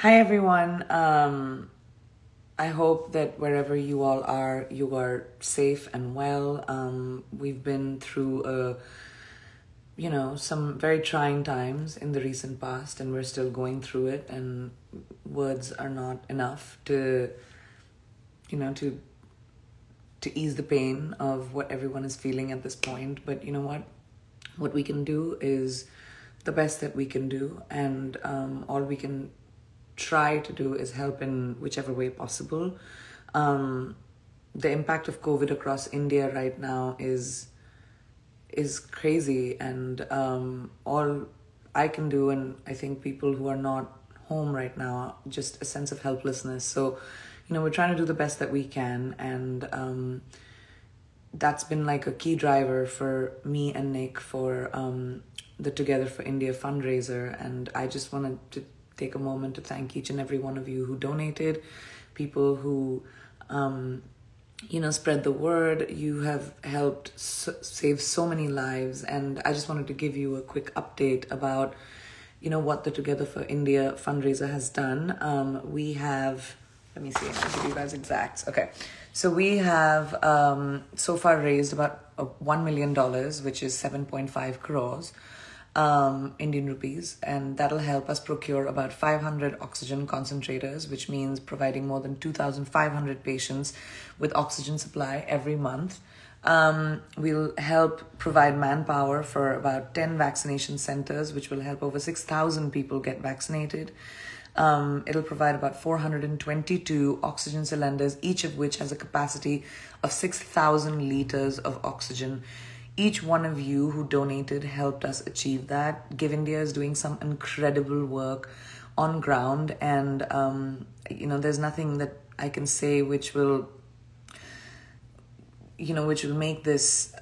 Hi everyone. I hope that wherever you all are, you are safe and well. We've been through some very trying times in the recent past, and we're still going through it. And words are not enough to, you know, to ease the pain of what everyone is feeling at this point. But you know what? What we can do is the best that we can do, and all we can try to do is help in whichever way possible. The impact of COVID across India right now is crazy, and all I can do, and I think people who are not home right now, just a sense of helplessness. So, we're trying to do the best that we can, and that's been like a key driver for me and Nick for the Together for India fundraiser. And I just wanted to take a moment to thank each and every one of you who donated, people who spread the word. You have helped save so many lives, and I just wanted to give you a quick update about what the Together for India fundraiser has done. We have, let me see, I'll give you guys exacts. Okay, so we have so far raised about $1 million, which is 7.5 crores Indian rupees, and that'll help us procure about 500 oxygen concentrators, which means providing more than 2,500 patients with oxygen supply every month. We'll help provide manpower for about 10 vaccination centers, which will help over 6,000 people get vaccinated. It'll provide about 422 oxygen cylinders, each of which has a capacity of 6,000 liters of oxygen. Each one of you who donated helped us achieve that. Give India is doing some incredible work on ground, and there's nothing that I can say which will make this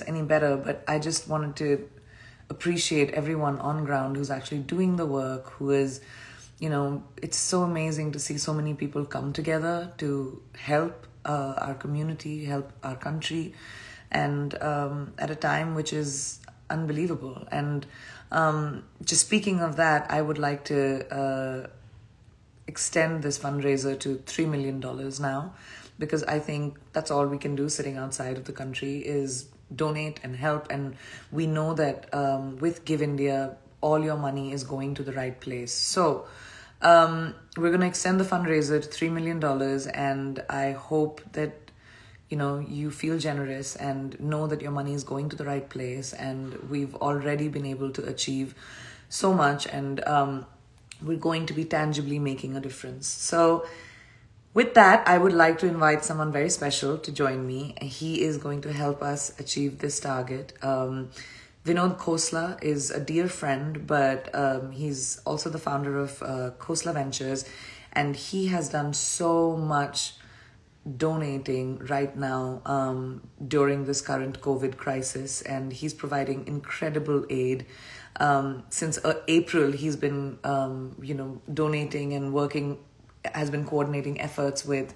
any better. But I just wanted to appreciate everyone on ground who's actually doing the work, who is, it's so amazing to see so many people come together to help our community, help our country, and at a time which is unbelievable. And just speaking of that, I would like to extend this fundraiser to $3 million now, because I think that's all we can do sitting outside of the country is donate and help. And we know that with Give India, all your money is going to the right place. So we're going to extend the fundraiser to $3 million, and I hope that you feel generous and know that your money is going to the right place. And we've already been able to achieve so much, and we're going to be tangibly making a difference. So with that, I would like to invite someone very special to join me. He is going to help us achieve this target. Vinod Khosla is a dear friend, but he's also the founder of Khosla Ventures, and he has done so much donating right now during this current COVID crisis, and he's providing incredible aid. Since April, he's been, donating and working, has been coordinating efforts with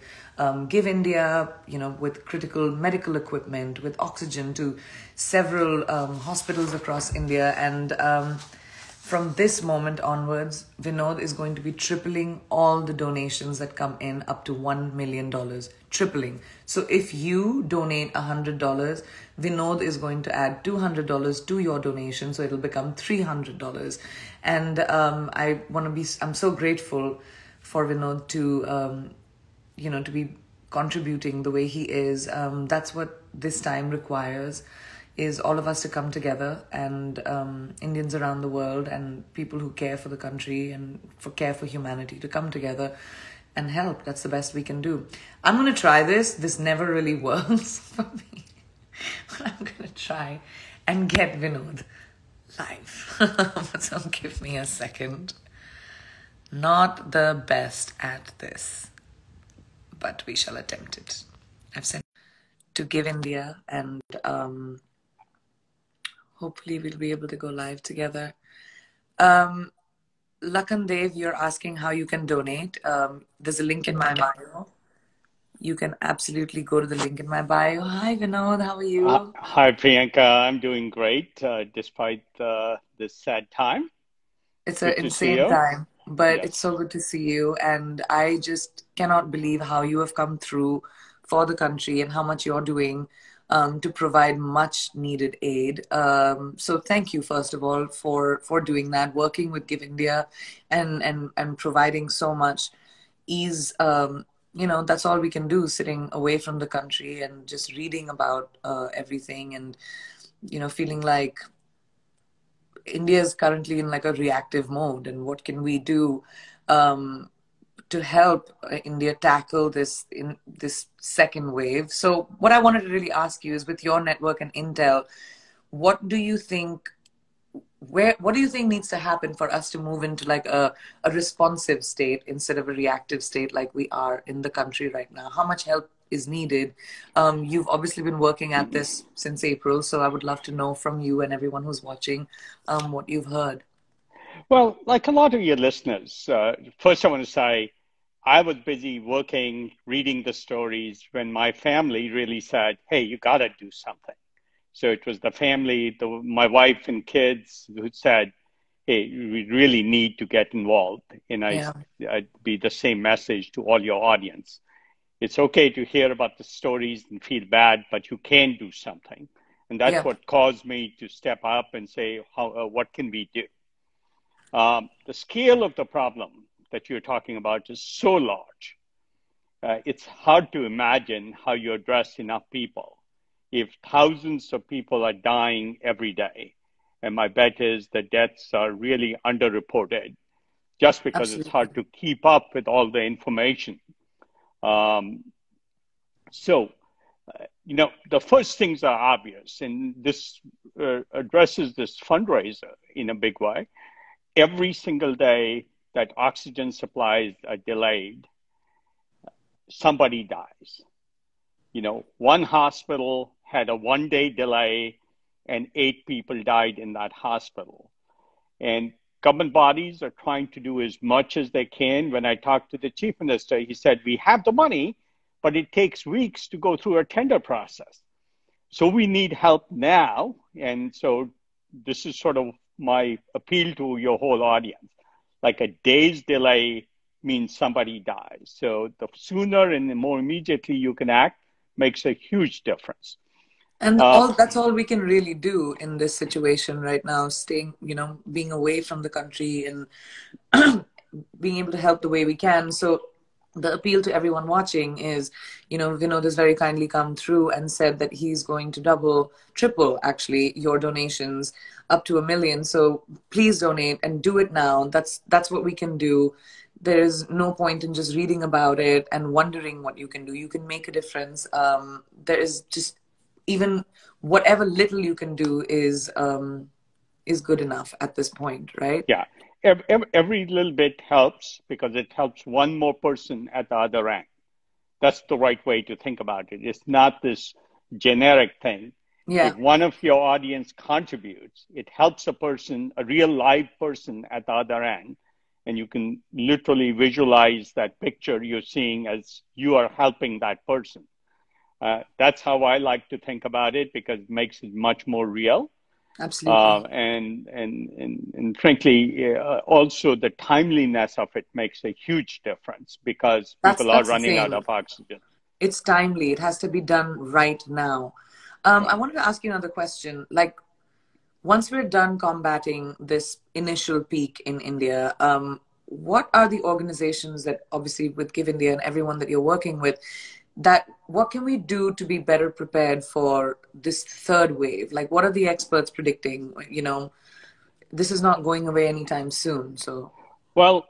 Give India, with critical medical equipment, with oxygen to several hospitals across India. And from this moment onwards, Vinod is going to be tripling all the donations that come in up to $1 million. Tripling. So if you donate $100, Vinod is going to add $200 to your donation, so it'll become $300. And I'm so grateful for Vinod to, to be contributing the way he is. That's what this time requires, is all of us to come together, and Indians around the world and people who care for the country and care for humanity to come together and help. That's the best we can do. I'm going to try this. This never really works for me. But I'm going to try and get Vinod live. So give me a second. Not the best at this, but we shall attempt it. I've sent to Give India, and hopefully we'll be able to go live together. Lakan Dev, you're asking how you can donate. There's a link in my bio. you can absolutely go to the link in my bio. Hi, Vinod. How are you? Hi, Priyanka. I'm doing great despite this sad time. It's an Good to see insane you. time, but it's Yes. so good to see you. And I just cannot believe how you have come through for the country and how much you're doing to provide much needed aid. So thank you, first of all, for doing that, working with Give India and providing so much ease. That's all we can do, sitting away from the country and just reading about everything and, feeling like India is currently in like a reactive mode, and what can we do um, to help India tackle this second wave? So, what I wanted to really ask you is, with your network and intel, what do you think? What do you think needs to happen for us to move into like a responsive state instead of a reactive state like we are in the country right now? How much help is needed? You've obviously been working at this since April, so I would love to know from you and everyone who's watching what you've heard. Well, like a lot of your listeners, first I want to say I was busy working, reading the stories when my family really said, "Hey, you got to do something." So it was the family, my wife and kids who said, "Hey, we really need to get involved." And Yeah, I'd be the same message to all your audience. It's okay to hear about the stories and feel bad, but you can do something. And that's yeah, what caused me to step up and say, what can we do? The scale of the problem that you're talking about is so large. It's hard to imagine how you address enough people if thousands of people are dying every day. And my bet is the deaths are really underreported just because it's absolutely. hard to keep up with all the information. Um, so, the first things are obvious, and this addresses this fundraiser in a big way. Every single day that oxygen supplies are delayed, somebody dies. One hospital had a 1 day delay, and 8 people died in that hospital. And government bodies are trying to do as much as they can. When I talked to the chief minister, he said, "We have the money, but it takes weeks to go through a tender process. So we need help now." And so this is sort of my appeal to your whole audience. Like a day's delay means somebody dies. So the sooner and the more immediately you can act makes a huge difference. And Uh, all that's all we can really do in this situation right now, staying, being away from the country and being able to help the way we can. So the appeal to everyone watching is, Vinod has very kindly come through and said that he's going to double, triple actually your donations up to 1 million. So please donate and do it now. That's what we can do. There's no point in just reading about it and wondering what you can do. You can make a difference. There is just even whatever little you can do is good enough at this point, right? yeah, every little bit helps because it helps one more person at the other end. That's the right way to think about it. It's not this generic thing. If Yeah, one of your audience contributes, it helps a person, a real live person at the other end. And you can literally visualize that picture you're seeing as you are helping that person. That's how I like to think about it because it makes it much more real. absolutely. And frankly, also the timeliness of it makes a huge difference because That's people are that's the running out thing. of oxygen. It's timely. It has to be done right now. I Right. wanted to ask you another question. Like, once we're done combating this initial peak in India, what are the organizations that, obviously, with Give India and everyone that you're working with, that what can we do to be better prepared for this third wave? Like, what are the experts predicting? This is not going away anytime soon. So, Well,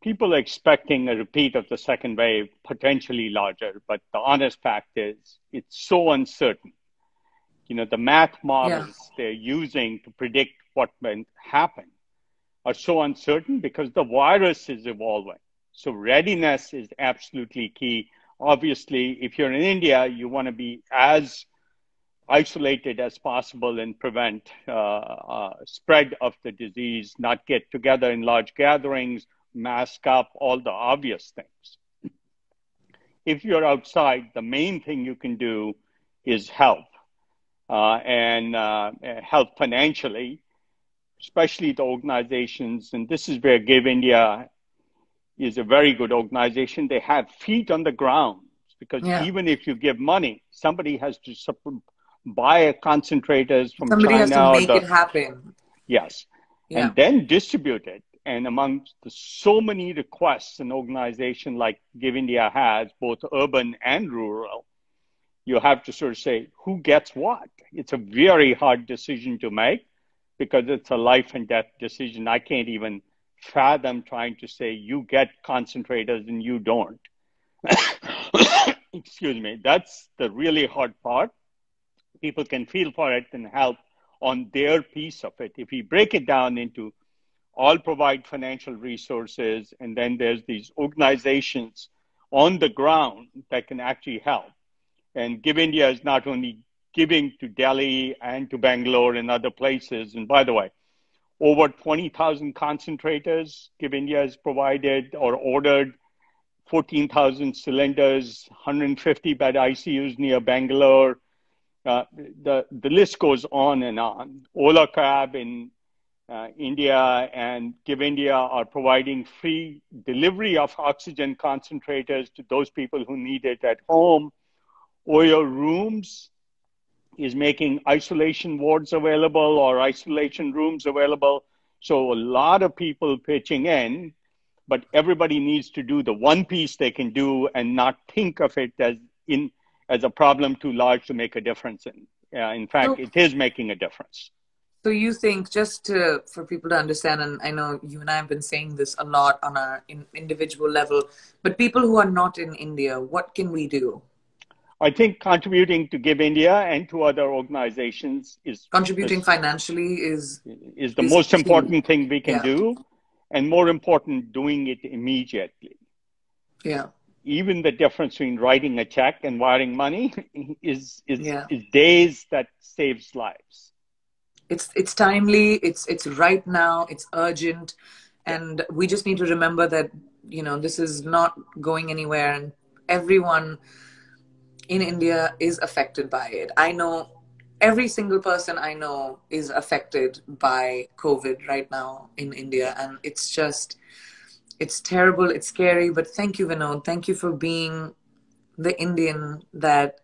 people are expecting a repeat of the second wave, potentially larger, but the honest fact is it's so uncertain. The math yeah, models they're using to predict what might happen are so uncertain because the virus is evolving. So readiness is absolutely key. Obviously, if you're in India, you want to be as isolated as possible and prevent spread of the disease, not get together in large gatherings, mask up, all the obvious things. if you're outside, the main thing you can do is help and help financially, especially the organizations. And this is where Give India is a very good organization. They have feet on the ground because Yeah. even if you give money, somebody has to buy concentrators from Somebody has to China or make it happen. yes, Yeah. and then distribute it. And amongst so many requests an organization like Give India has, both urban and rural, you have to sort of say who gets what. It's a very hard decision to make because it's a life and death decision. I can't even fathom trying to say you get concentrators and you don't. Excuse me. That's the really hard part. People can feel for it and help on their piece of it. If we break it down into all provide financial resources, and then there's these organizations on the ground that can actually help. And Give India is not only giving to Delhi and to Bangalore and other places. And by the way, over 20,000 concentrators Give India has provided or ordered, 14,000 cylinders, 150 bed ICUs near Bangalore. The list goes on and on. Ola Cab in India and Give India are providing free delivery of oxygen concentrators to those people who need it at home. Oyo Rooms is making isolation wards available or isolation rooms available. So a lot of people pitching in, but everybody needs to do the one piece they can do and not think of it as a problem too large to make a difference in. In fact, it is making a difference. So you think, for people to understand, and I know you and I have been saying this a lot on our individual level, but people who are not in India, what can we do? I think contributing to Give India and to other organizations is contributing financially is the most important thing we can do, and more important, doing it immediately. Yeah. Even the difference between writing a check and wiring money is days that saves lives. It's timely. It's right now. It's urgent, and we just need to remember that this is not going anywhere, and everyone in India is affected by it. I know every single person I know is affected by COVID right now in India, and it's terrible. It's scary. But thank you, Vinod. Thank you for being the Indian that,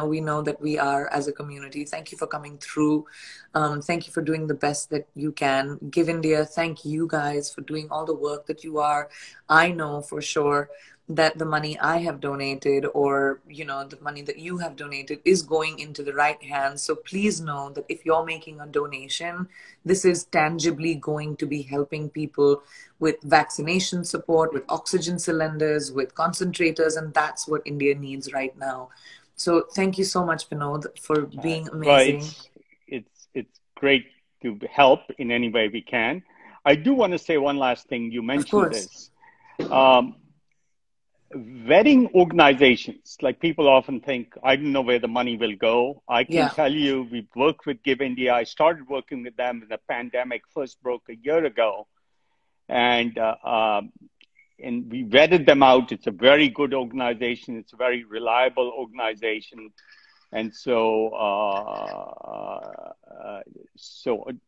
we know that we are as a community. Thank you for coming through. Thank you for doing the best that you can. Give India, thank you guys for doing all the work that you are. I know for sure that the money I have donated or, the money that you have donated is going into the right hands. So please know that if you're making a donation, this is tangibly going to be helping people with vaccination support, with oxygen cylinders, with concentrators, and that's what India needs right now. So thank you so much, Vinod, for being amazing. Well, it's great to help in any way we can. I do want to say one last thing. You mentioned this. Vetting organizations, like people often think, I don't know where the money will go. I can tell you, we've worked with Give India. I started working with them when the pandemic first broke a year ago. And we vetted them out. It's a very good organization. It's a very reliable organization. And so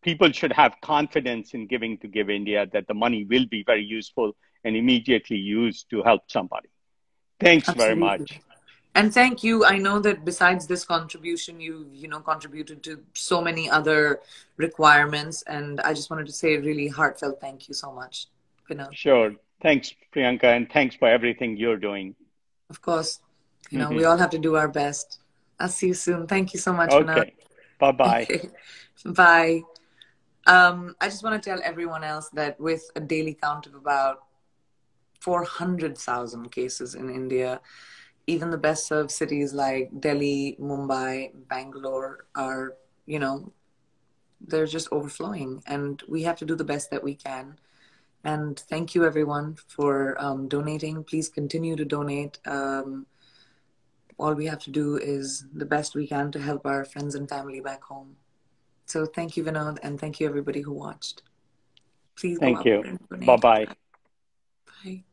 people should have confidence in giving to Give India that the money will be very useful and immediately used to help somebody. Thanks very much. And thank you. I know that besides this contribution, you contributed to so many other requirements. And I just wanted to say a really heartfelt thank you so much, Vinod. Sure. Thanks, Priyanka. And thanks for everything you're doing. Of course. We all have to do our best. I'll see you soon. Thank you so much, Vinod. Okay. Bye-bye. Bye. I just want to tell everyone else that with a daily count of about 400,000 cases in India, even the best served cities like Delhi, Mumbai, Bangalore are, they're just overflowing, and we have to do the best that we can. And thank you everyone for donating. Please continue to donate. All we have to do is the best we can to help our friends and family back home. So thank you, Vinod, and thank you everybody who watched. Please thank you. Bye-bye. Bye.